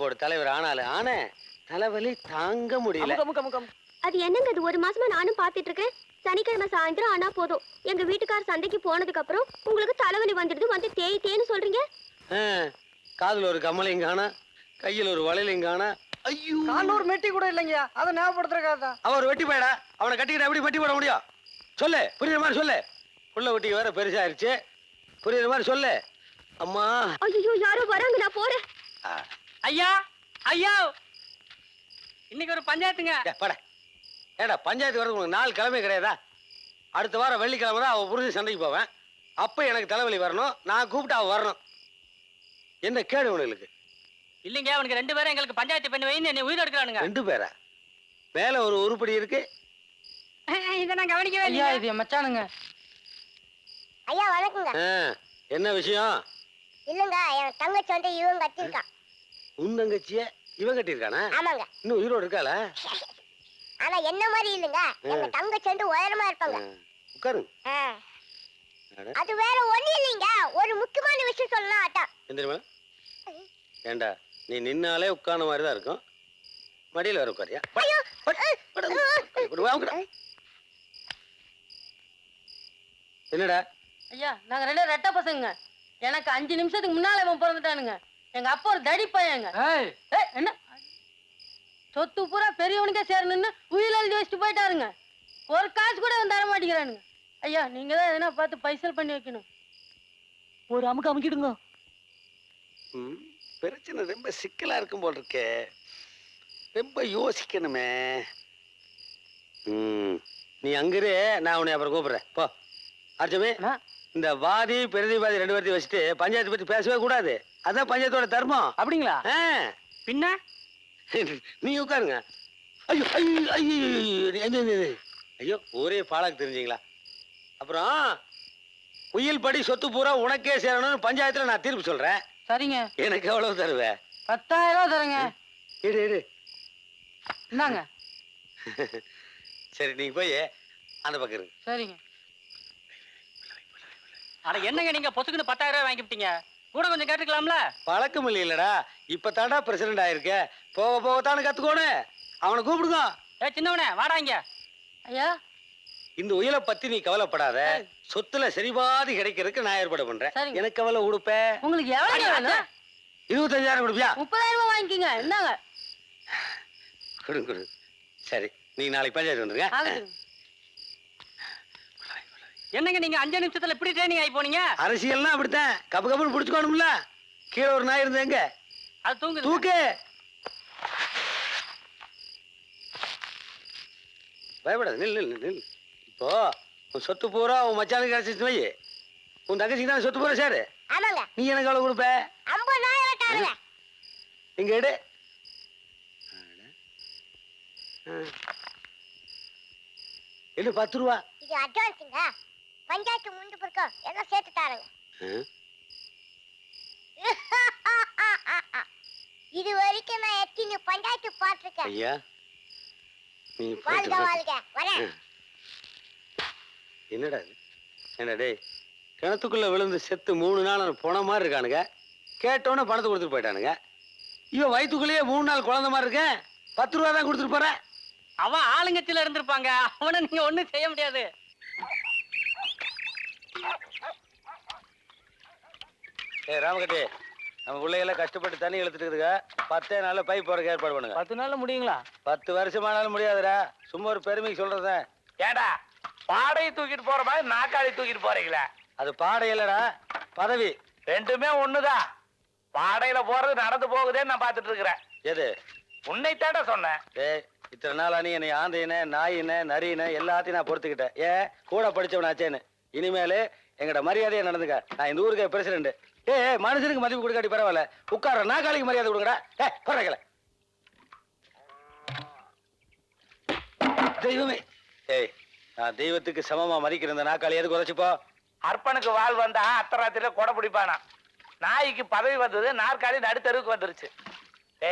போடு தலைவர் ஆனாலும் தலைவலி தாங்க முடியல. அது என்னங்க இது? 1 மாசமா நானும் பாத்துட்டு இருக்கேன். சனிக்கிழமை சாயந்தரம் ஆனா போதும் எங்க வீட்டுக்கார சந்தைக்கு போனதுக்கு அப்புறம் உங்களுக்கு தலைவலி வந்துடுது, வந்து தேய்னு சொல்றீங்க. காதுல ஒரு கம்மலையும் காணா, கையில் ஒரு வளையலையும் காணா. ஐயோ, கால்ல ஒரு மெட்டி கூட இல்லைங்கயா. அதை ஞாபகப்படுத்துறக்காக அவர் வெட்டி போயடா. அவனை கட்டிக்கிட்ட எப்படி வெட்டி போட முடியும்? சொல்லு, புரியுற மாதிரி சொல்லு. புள்ள வெட்டி வேற பெருசாயிருச்சு, புரியுற மாதிரி சொல்லு. அம்மா ஐயோ, யாரோ வராங்க, நான் போறேன். ஐயா ஐயா, இன்னைக்கு ஒரு பஞ்சாயத்துங்க. பட ஏடா, பஞ்சாயத்து வரது உனக்கு 4 கிழமை கிடையாதா? அடுத்த வாரம் வெள்ளிக்கிழமை தான் அவ புரிஞ்சு சந்தைக்கு போவேன். அப்ப எனக்கு தலைவலி வரணும், நான் கூப்பிட்டு அவ வரணும். என்ன கேடு உனக்கு? இல்லைங்க, அவனுக்கு 2 பேரும் எங்களுக்கு பஞ்சாயத்து பண்ணி வைன்னு என்னை உயிர் எடுக்கிறானுங்க. 2 பேரா? மேல ஒரு உருப்படி இருக்கு. இதை நான் கவனிக்கவே இல்லையா. இது மச்சானுங்க. ஐயா வணக்கங்க. என்ன விஷயம்? இல்லங்க, என் தங்கச்சி வந்து இவன் கட்டிருக்கான். உன் தங்கச்சிய இவன் கட்டிருக்கானா? ஆமாங்க. இன்னும் உயிரோடு இருக்காளா? ஆனா என்ன மாதிரி இல்லங்க, எங்க தங்கச்சி வந்து உயரமா இருப்பாங்க. உட்காரு. அது வேற ஒண்ணு இல்லைங்க, ஒரு முக்கியமான விஷயம் சொல்லலாம். அதான் எந்திரமா ஏண்டா, நீ நின்னாலே உட்கார்ந்த மாதிரி தான் இருக்கும். மடியில வர உட்காரியா? என்னடா? ஐயா, நாங்க 2 ரெட்டை பசங்க. எனக்கு 5 நிமிஷத்துக்கு முன்னால இவன் பிறந்துட்டானுங்க. எங்க அப்பா ஒரு தடி பையங்க. என்ன சொத்து பூரா பெரியவனுக்கே சேரணும்னு உயிர் எழுதி வச்சுட்டு போயிட்டாருங்க. ஒரு காசு கூட அவன் தர மாட்டேங்கிறானுங்க. ஐயா, நீங்க தான் எதனா பார்த்து பைசல் பண்ணி வைக்கணும். ஒரு அமுக்கு அமுக்கிடுங்க. பிரச்சனை ரொம்ப சிக்கலா இருக்கும் போல் இருக்கே, ரொம்ப யோசிக்கணுமே. நீ அங்கிரு, நான் உன்னை அப்புறம் கூப்பிடுறேன். போ அர்ச்சமே. இந்த வாதி பிரதிவாதி 2 பேர்த்தையும் வச்சுட்டு பஞ்சாயத்து பத்தி பேசவே கூடாது. அதான் பஞ்சாயத்தோட தர்மம். அப்படிங்களா? பின்ன நீ உட்காருங்க. ஐயோ ஐயோ ஐயோ ஐயோ, ஒரே பாலாக்கு தெரிஞ்சீங்களா? அப்புறம் உயில் படி சொத்து பூரா உனக்கே சேரணும்னு பஞ்சாயத்துல நான் தீர்ப்பு சொல்றேன். சரிங்க. எனக்கு எவ்வளவு தருவேன்? 10,000 ரூபா தரேங்க. இரு இந்தாங்க. சரி, நீங்க போய் அந்த பக்கம் இருங்க. சரிங்க. அட என்னங்க, நீங்க பொசுக்குன்னு 10,000 ரூபாய் வாங்கிட்டீங்க. கூட கொஞ்சம் கேட்டுக்கலாம்ல? பழக்கம் இல்லைல்லடா, இப்ப தாண்டா பிரசிடண்ட் ஆயிருக்க. போக போகத்தானு கத்துக்கோணும். அவனை கூப்பிடுங்க. சின்னவனே வாடா இங்க. ஐயா, இந்த உயிரை பத்தி நீ கவலைப்படாத. சொத்துல சரிபாதி கிடைக்கிறதுக்கு நான் ஏற்பாடு பண்றேன். எனக்கு கவலை கொடுப்ப. உங்களுக்கு எவ்வளவு வேணும்? 25,000 கொடுப்பியா? 30,000 ரூபாய் வாங்கிக்கங்க. என்னங்க? கொடு. சரி, நீங்க நாளைக்கு பஞ்சாயத்து வந்துருங்க. என்னங்க நீங்க 5 நிமிஷத்துல இப்படி ட்ரைனிங் ஆகி போனீங்க? அரசியல்னா அப்படித்தான், கப்பு கப்புன்னு பிடிச்சுக்கணும்ல. கீழே ஒரு நாய் இருந்தேங்க, அது தூங்கு. தூக்கு. பயப்படாது, நில். இப்போ உன் சொத்து பூரா உன் மச்சானுக்கு கிடைச்சிச்சு வை. உன் தங்கச்சிக்கு தான் சொத்து பூரா சாரு. ஆமாங்க. நீ எனக்கு எவ்வளவு கொடுப்ப? 50,000 தாருங்க. இங்க எடு. எடு 10 ரூபா. இது அட்வான்ஸுங்க. பஞ்சாயத்து முண்டு பிறக்கும் எல்லாம் சேர்த்து தாருங்க. இது வரைக்கும் நான் எத்தனை பஞ்சாயத்து பார்த்துருக்கேன். ஐயா, நீ வாழ்க வரேன். என்னடா இது? என்ன டேய், கிணத்துக்குள்ள விழுந்து செத்து 3 நாள் போன மாதிரி இருக்கானுங்க. கேட்டோன்னே பணத்தை கொடுத்துட்டு போயிட்டானுங்க. இவன் வயிற்றுக்குள்ளேயே 3 நாள் குழந்தை மாதிரி இருக்கேன். 10 ரூபா தான் கொடுத்துட்டு போறேன். அவன் ஆளுங்கட்சியில இருந்திருப்பாங்க, அவனை நீங்க ஒண்ணும் செய்ய முடியாது. ராமகட்டி, நம்ம பிள்ளைகள்லாம் கஷ்டப்பட்டு தண்ணி இழுத்துட்டு இருக்குதுங்க. 10 நாள்ல பைப் போறதுக்கு ஏற்பாடு பண்ணுங்க. 10 நாள்ல முடியுங்களா? 10 வருஷமானாலும் முடியாதுடா. சும்மா ஒரு பெருமைக்கு சொல்றேன். ஏடா, பாடையை தூக்கிட்டு போற மாதிரி நாக்காளி தூக்கிட்டு போறீங்களா? அது பாடை இல்லடா, பதவி. 2மே ஒண்ணுதான். பாடையில போறது நடந்து போகுதேன்னு நான் பாத்துட்டு இருக்கிறேன். எது? உன்னை தாண்டா சொன்னேன். டேய், இத்தனை நாளா நீ என்னை ஆந்தையின நாயின நரியின எல்லாத்தையும் நான் பொறுத்துக்கிட்டேன். ஏன் கூட படிச்சவனாச்சேன்னு. இனிமேலு எங்கட மரியாதையை நடந்துக்க. நான் இந்த ஊருக்கு பிரசிடண்ட். மனுஷனுக்கு மதிப்பு கொடுக்காட்டி பரவாயில்ல, உட்கார நாக்காளிக்கு மரியாதை கொடுங்கடா. பரவாயில்ல. தெய்வமே, நான் தெய்வத்துக்கு சமமா மதிக்கிற இந்த நாக்காளி எதுக்கு உதச்சுப்போ? அர்ப்பனுக்கு வாழ் வந்தா அர்த்தராத்திரில கொடை பிடிப்பானா. நாய்க்கு பதவி வந்தது, நாற்காலி நடுத்தருவுக்கு வந்துருச்சு.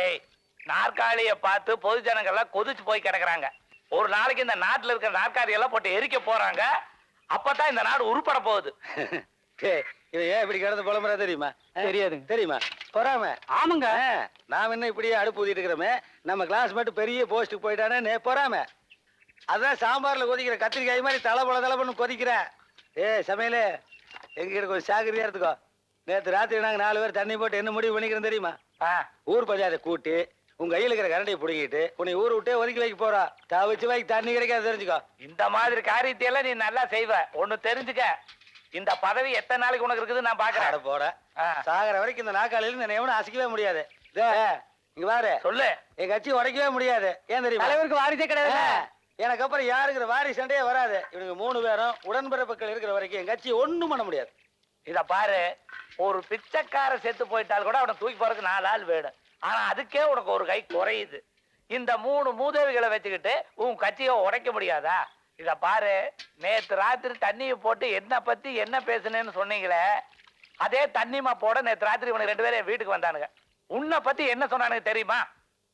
ஏய், நாற்காலிய பார்த்து பொது ஜனங்கள்லாம் கொதிச்சு போய் கிடக்குறாங்க. ஒரு நாளைக்கு இந்த நாட்டுல இருக்கிற நாற்காலி எல்லாம் போட்டு எரிக்க போறாங்க. அப்பதான் இந்த நாடு உருப்பட போகுது. இவன் ஏன் இப்படி கிடந்து புலம்புறா தெரியுமா? தெரியாதுங்க. தெரியுமா? பொறாம. ஆமாங்க. நாம் என்ன இப்படியே அடுப்பு ஊதிட்டு இருக்கிறோமே, நம்ம கிளாஸ் மட்டும் பெரிய போஸ்ட்டுக்கு போயிட்டானே பொறாம. அதான் சாம்பார்ல கொதிக்கிற கத்திரிக்காய் மாதிரி தலை கொதிக்கிறேன். சமையலே எங்ககிட்ட கொஞ்சம் சாகரியா இருந்துக்கோ. நேற்று ராத்திரி நாங்க 4 பேர் தண்ணி போட்டு என்ன முடிவு பண்ணிக்கிறோம் தெரியுமா? ஊர் பஞ்சாயத்தை கூட்டி உங்க கையில இருக்கிற கரண்டியை பிடிக்கிட்டு உன்னை ஊர் விட்டே ஒதுக்கி வைக்க போறா. தவிச்சு வைக்க தண்ணி கிடைக்காது தெரிஞ்சுக்கோ. இந்த மாதிரி காரியத்தையெல்லாம் நீ நல்லா செய்வ. ஒண்ணு தெரிஞ்சுக்க, இந்த பதவி எத்தனை நாளைக்கு உனக்கு இருக்குது நான் பாக்குறேன். போற சாகர வரைக்கும் இந்த நாக்காளில என்ன எவனும் அசைக்கவே முடியாது. இங்க பாரு, சொல்லு. என் கட்சி உடைக்கவே முடியாது. ஏன் தெரியுமா? தலைவருக்கு வாரிசே கிடையாது. எனக்கு அப்புறம் யாருக்கிற வாரி சண்டையே வராது. இவனுக்கு 3 பேரும் உடன்பிறப்புகள் இருக்கிற வரைக்கும் என் கட்சி ஒண்ணும் பண்ண முடியாது. இத பாரு, ஒரு பிச்சைக்கார செத்து போயிட்டால் கூட அவனை தூக்கி போறதுக்கு 4 ஆள் வேணும். ஆனா அதுக்கே உனக்கு ஒரு கை குறையுது. இந்த 3 மூதேவிகளை வச்சுக்கிட்டு உன் கட்சியை உடைக்க முடியாதா? இத பாரு, நேத்து ராத்திரி தண்ணியை போட்டு என்ன பத்தி என்ன பேசுனேன்னு சொன்னீங்களே, அதே தண்ணிமா போட நேத்து ராத்திரி இவனுக்கு 2 பேரும் வீட்டுக்கு வந்தானுங்க. உன்னை பத்தி என்ன சொன்னானுங்க தெரியுமா?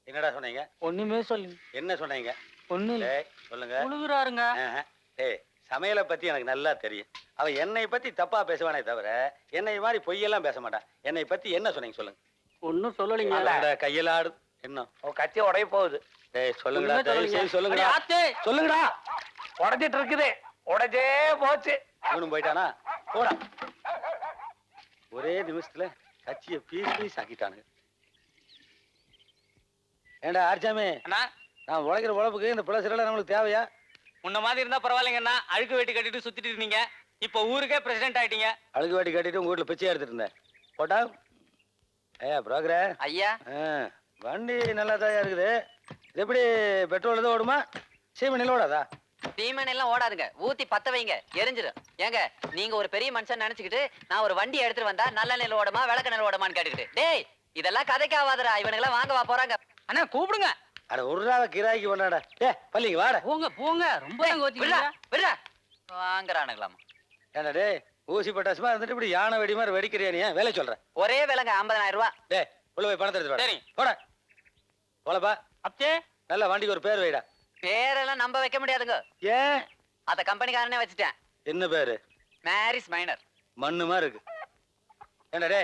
என்னடா சொன்னீங்க? ஒண்ணுமே சொல்லுங்க. என்ன சொன்னீங்க? ஒண்ணு சொல்லுங்க. உழுகுறாருங்க. சமையலை பத்தி எனக்கு நல்லா தெரியும். அவன் என்னை பத்தி தப்பா பேசுவானே தவிர என்னை மாதிரி பொய்யெல்லாம் பேச மாட்டான். என்னை பத்தி என்ன சொன்னீங்க சொல்லுங்க. ஒன்னும் சொல்லலைங்க. கையில ஆடு என்ன உன் கட்சி உடைய போகுது. சொல்லுங்கடா, தயவு செய்து சொல்லுங்கடா. சொல்லுங்கடா. உடைஞ்சிட்டு இருக்குது. உடைஞ்சே போச்சு. இவனும் போயிட்டானா? போடா. ஒரே நிமிஷத்துல கட்சியை பீஸ் ஆக்கிட்டானுங்க. ஏண்டா ஆர்ச்சாமி, நான் உழைக்கிற உழைப்புக்கு இந்த பிளஸ்லாம் நம்மளுக்கு தேவையா? முன்ன மாதிரி இருந்தா பரவாயில்லைங்கண்ணா. அழுக்கு வெட்டி கட்டிட்டு சுத்திட்டு இருந்தீங்க. இப்ப ஊருக்கே பிரசிடென்ட் ஆயிட்டீங்க. அழுகு வாட்டி கட்டிட்டு உங்க வீட்டுல பிச்சை எடுத்துட்டு இருந்தேன். போட்டா புரோக்கர் ஐயா, வண்டி நல்லா தான் இருக்குது. இது எப்படி பெட்ரோல் எதுவும் ஓடுமா? சீமனில ஓடாதா? சீமன் எல்லாம் ஓடாதுங்க. ஊத்தி பத்த வைங்க, எரிஞ்சிடும். ஏங்க, நீங்க ஒரு பெரிய மனுஷன் நினைச்சுக்கிட்டு நான் ஒரு வண்டி எடுத்துட்டு வந்தா நல்ல நெல் ஓடுமா விளக்க நெல் ஓடுமான்னு கேட்டுக்கிட்டு, டேய் இதெல்லாம் கதைக்கு ஆகாதடா. இவனுங்கெல்லாம் வாங்க வா போறாங்க. அண்ணா கூப்பிடுங்க. அட ஒரு ரூபா கிராய்க்கு பண்ணாடா. பள்ளிங்க வாட. போங்க போங்க. ரொம்ப விடுறா வாங்குறானுங்களாமா. ஏண்டா டே, ஊசி பட்டாசுமா இருந்துட்டு இப்படி யானை வெடி மாதிரி வெடிக்கிறியா? நீ வேலை சொல்ற? ஒரே விலங்க 50,000 ரூபாய். உள்ள போய் பணத்தை எடுத்து சரி. போட. போலப்பா. அப்பே நல்ல வண்டிக்கு ஒரு பேர் வைடா. பேரெல்லாம் நம்ப வைக்க முடியாதுங்க. ஏன்? அத கம்பெனிக்காரனே வச்சுட்டேன். என்ன பேரு? மேரிஸ் மைனர். மண்ணு மாதிரி இருக்கு. ஏண்டா டே,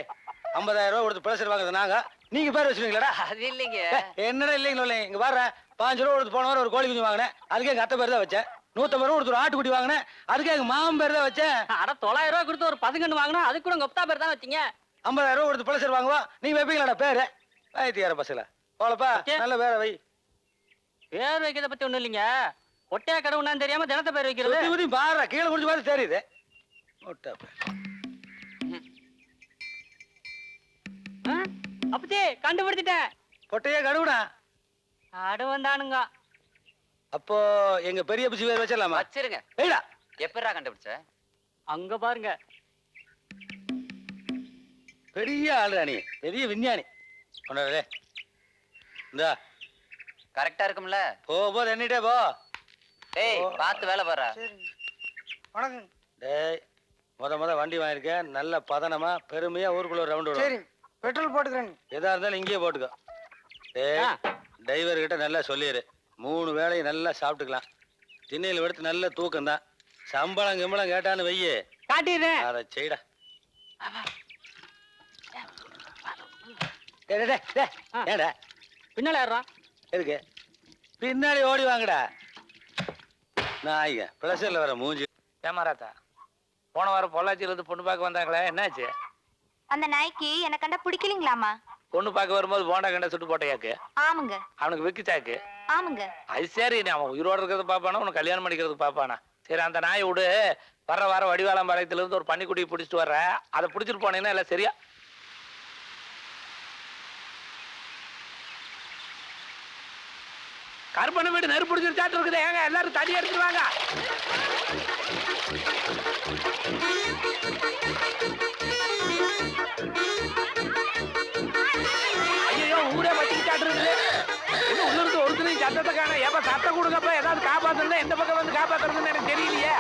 50,000 ரூபா கொடுத்து பிளஸர் வாங்குறது நாங்க, நீங்க பேர் வச்சுருவீங்களாடா? அது இல்லைங்க. என்னடா இல்லைங்க? இங்க பாரு, 5 ரூபா கொடுத்து போன வாரம் ஒரு கோழி குஞ்சு வாங்கினேன். அதுக்கு எங்க அத்தை பேர் தான் வச்சேன். 150 ரூபா கொடுத்து ஒரு ஆட்டுக்குட்டி வாங்கினேன். அதுக்கு எங்க மாமன் பேர் தான் வச்சேன். அட 900 ரூபாய் கொடுத்து ஒரு பசுங்கன்னு வாங்கினா அதுக்கு கூட கொப்தா பேர் தான் வச்சீங்க. 50,000 ரூபா கொடுத்து பிளஸர் வாங்குவோம், நீங்க வைப்பீங்களாடா பேரு? வயத்தியார பசல போலப்பா. நல்ல பேரை வை. பேர் வைக்கிறத பத்தி ஒண்ணும் இல்லைங்க. ஒட்டையா கடவுனான்னு தெரியாம தினத்தை பேர் வைக்கிறது. பாரு, கீழே குடிச்ச மாதிரி தெரியுது. ஒட்டா பேர். அப்படி கண்டுபிடிச்சிட்டேன். பொட்டையே கடுவுடா. அடு வந்தானுங்க. அப்போ எங்க பெரிய பிச்சு பேர் வச்சிடலாமா? வச்சிருங்க. ஏடா, எப்படா கண்டுபிடிச்ச? அங்க பாருங்க. பெரிய ஆளுடா நீ, பெரிய விஞ்ஞானி. கொண்டாடே இந்தா. கரெக்டா இருக்கும்ல? போ எண்ணிட்டே போ. டேய் பார்த்து வேலை பாரு. வணக்கம். டேய், முத வண்டி வாங்கியிருக்கேன். நல்ல பதனமா பெருமையா ஊருக்குள்ள ஒரு ரவுண்ட் விடும். பெட்ரோல் போட்டுக்கிறேன். எதா இருந்தாலும் இங்கேயே போட்டுக்கோ. டேய், டிரைவர் கிட்ட நல்லா சொல்லிடு. 3 வேளையும் நல்லா சாப்பிட்டுக்கலாம். திண்ணையில் எடுத்து நல்ல தூக்கம் தான். சம்பளம் கிம்பளம் கேட்டான்னு வையே, காட்டிடுறேன். அதை செய்டா. ஏடா பின்னால ஏறான். எதுக்கு? பின்னாடி ஓடி வாங்கடா. நாய்ங்க பிளஸர்ல வர மூஞ்சி. ஏமாராத்தா, போன வாரம் பொள்ளாச்சியில இருந்து பொண்ணு பார்க்க வந்தாங்களே, என்னாச்சு? அந்த நாய்க்கு என்ன கண்டா பிடிக்கலீங்களாமா? பொண்ணு பார்க்க வரும்போது போண்டா கண்டா சுட்டு போட்டையாக்கு. ஆமாங்க. அவனுக்கு விக்குச்சாக்கு. ஆமாங்க. அது சரி, நீ அவன் உயிரோட இருக்கிறது பாப்பானா உனக்கு கல்யாணம் பண்ணிக்கிறது பாப்பானா? சரி, அந்த நாயை விடு. வர்ற வாரம் வடிவாளம்பாளையத்துல இருந்து ஒரு பன்னிக்குட்டியை பிடிச்சிட்டு வர்ற. அதை பிடிச்சிட்டு போனீங்கன்னா எல்லாம் சரியா? கருப்பண்ண வீடு நெருப்பு பிடிச்சிருச்சாட்டு இருக்குது. ஏங்க எல்லாரும் தடி எடுத்துட்டு வாங்க. ஐயோ, ஊரே வச்சுக்கிட்டாட்டு இருக்குது. இன்னும் உள்ள இருந்து ஒருத்தனையும் சத்தத்தை காண. ஏப்ப சத்தம் கொடுங்கப்ப, ஏதாவது காப்பாத்துனா எந்த பக்கம் வந்து காப்பாத்துறதுன்னு எனக்கு தெரியலையே.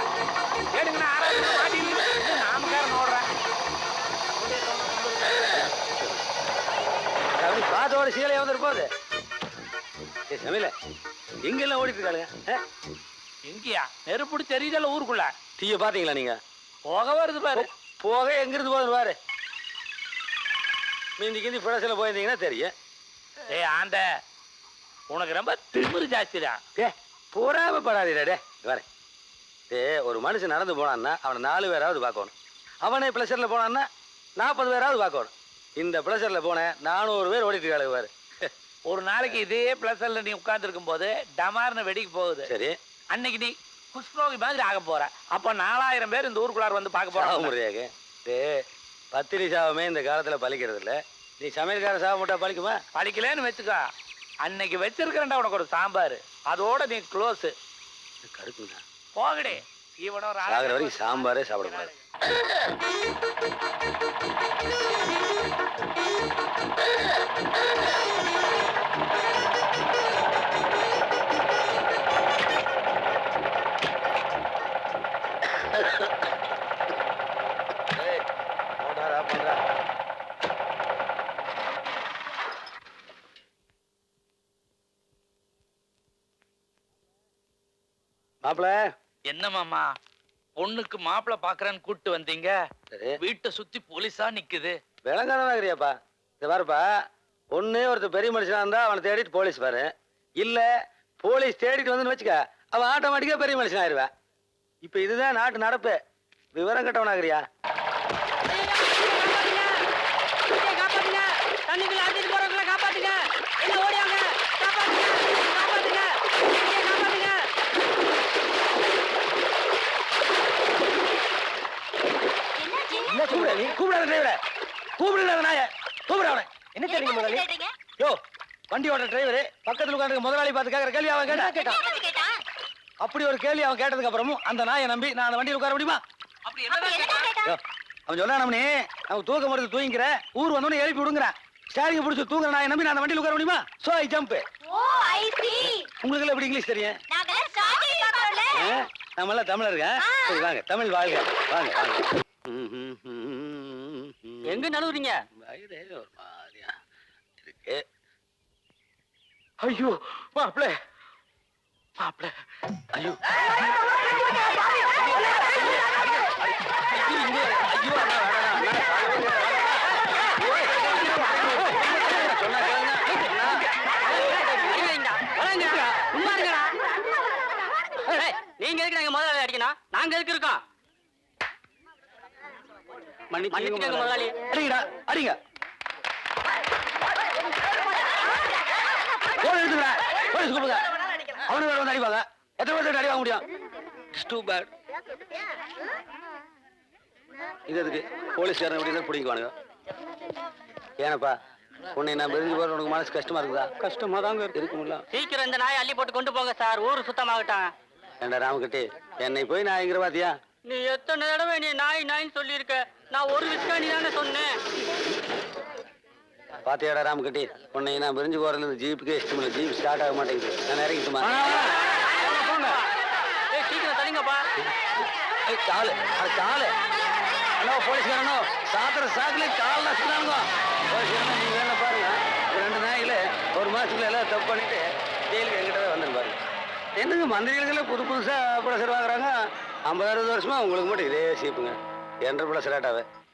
கேடுங்கண்ணா, ஆராய்ச்சி மாட்டின்னு நாமக்காரன் ஓடுறேன். பாதோட சீலை வந்து போகுது. சமையல எங்கெல்லாம் ஓடிட்டு இருக்காளுங்க? எங்கயா நெருப்புடி தெரியுதல்ல ஊருக்குள்ள? டீய பாத்தீங்களா நீங்க? போக வருது பாரு. போக எங்கிருந்து போகுது பாரு. மீந்தி கிந்தி பிரச்சனை போயிருந்தீங்கன்னா தெரியும். ஏய் ஆண்ட, உனக்கு ரொம்ப திமிரு ஜாஸ்திதான். பொறாமப்படாதீடா டே. வரேன். ஒரு மனுஷன் நடந்து போனான்னா அவனை 4 பேராவது பார்க்கணும். அவனே பிளஸர்ல போனான்னா 40 பேராவது பார்க்கணும். இந்த பிளஸர்ல போனேன் 400 பேர் ஓடிட்டு இருக்காங்க பாரு. ஒரு நாளைக்கு இதே பிளஸர்ல நீ உட்கார்ந்து இருக்கும் போது டமார்னு வெடிக்கு போகுது. சரி, அன்னைக்கு நீ குஷ்ணோகி மாதிரி ஆக போற. அப்ப 4000 பேர் இந்த ஊருக்குள்ளார வந்து பார்க்க சாக போறாங்க. முடியாது. பத்தினி சாவமே இந்த காலத்துல பலிக்கிறது இல்ல. நீ சமையல்கார சாவ முட்டா பலிக்குமா? படிக்கலன்னு வச்சுக்கோ, அன்னைக்கு வச்சிருக்கிறேன்டா உனக்கு ஒரு சாம்பார், அதோட நீ க்ளோஸ். கடுக்குங்க. போகடே, இவனோ சாகிற வரைக்கும் சாம்பாரே சாப்பிடக்கூடாது. மாப்பிள, என்ன மாமா, பொண்ணுக்கு மாப்பிள்ள பாக்குறேன்னு கூட்டு வந்தீங்க, சரி வீட்டை சுத்தி போலீஸா நிக்குது. விளங்காதனாகிறியாப்பா. இது பாருப்பா, ஒண்ணு ஒருத்தர் பெரிய மனுஷனா இருந்தா அவனை தேடிட்டு போலீஸ் பாரு. இல்ல போலீஸ் தேடிட்டு வந்து வச்சுக்க, அவன் ஆட்டோமேட்டிக்கா பெரிய மனுஷன் ஆயிருவேன். இப்ப இதுதான் நாட்டு நடப்பு. விவரம் கட்டவனாகிறியா? தண்ணிக்குள்ள அடிச்சிட்டு போறவங்கள காப்பாத்துங்க. என்ன ஓடியாங்க, காப்பாத்துங்க, காப்பாத்துங்க, காப்பாத்துங்க. என்ன கூப்பிட நீ? கூப்பிடாத டிரைவரை, கூப்பிடுற நாய, கூப்பிட அவனை. என்ன தெரியுங்க முதலாளி? யோ, வண்டி ஓட்டுற டிரைவரு பக்கத்துல உட்காந்து முதலாளி பார்த்து கேட்கற கேள்வி அவன் கேட்டா அப்படி ஒரு கேள்வி அவன் கேட்டதுக்கு அப்புறமும் அந்த நாயை நம்பி நான் அந்த வண்டியில் உட்கார முடியுமா? அப்படி என்ன? அவன் சொல்லானே, அவன் தூக்க மருந்து தூங்கிக்கிற, ஊர் வந்தோன்னு எழுப்பி விடுங்கிறேன். ஸ்டாரிங் பிடிச்சி தூங்குற நாயை நம்பி நான் அந்த வண்டியில் உட்கார முடியுமா? So I jump. உங்களுக்கு எல்லாம் எப்படி இங்கிலீஷ் தெரியும்? நம்ம எல்லாம் தமிழருங்க. சரி வாங்க, தமிழ் வாழ்க. வாங்க வாங்க. எங்க நழுவுறீங்க? வயிறு ஒரு மாதிரியா இருக்கு. ஐயோ மாப்பிள, மாப்பிள, ஐயோ நீங்க எதுக்கு நாங்க முதலாளி அடிக்கணும்? நாங்க எதுக்கு இருக்கோம்? மன்னிச்சுக்கங்க முதலாளி. அடிங்கடா, அடிங்க. போலீஸ் கூப்பிடுங்க. அவனு வேற வந்து அடிப்பாங்க. எத்தனை பேர் அடி வாங்க முடியும்? It's too bad. இது எதுக்கு போலீஸ்காரன் எப்படி பிடிக்குவானுங்க? ஏனப்பா, உன்னை நான் பிரிஞ்சு போற உனக்கு மனசு கஷ்டமா இருக்குதா? கஷ்டமா தாங்க இருக்க முடியல. சீக்கிரம் இந்த நாயை அள்ளி போட்டு கொண்டு போங்க சார், ஊரு சுத்தமாகட்டும். ஏண்டா ராமகட்டி, என்னை போய் நான் எங்கிற பாத்தியா? நீ எத்தனை தடவை நீ நாய் நாயின்னு சொல்லியிருக்க. நான் ஒரு விஸ்காணி தானே சொன்னேன். பாத்தியாடா ராமகட்டி, உன்னை நான் பிரிஞ்சு போறதுல ஜீப்புக்கே இஷ்டம் இல்லை. ஜீப் ஸ்டார்ட் ஆக மாட்டேங்குது. நான் இறங்கிட்டுமா? சீக்கிரம் தள்ளிங்கப்பா. காலு, அது காலு. ஹலோ போலீஸ்காரனோ, சாத்திர சாக்குல கால் நசுக்கிறாங்க. போலீஸ்காரனோ, நீங்க வேணா பாருங்க. 2 நாயில 1 மாசத்துக்குள்ள எல்லாம் தப்பு பண்ணிட்டு ஜெயிலுக்கு எங்கிட்ட வந்துரு பாருங்க. என்னங்க மந்திரிகளுக்கெல்லாம் புதுசா ப்ரெஷர் வாங்குறாங்க. 50-60 வருஷமா உங்களுக்கு மட்டும் இதே சீப்புங்க. என்ற ப்ரெஷர் ஆட்டாவே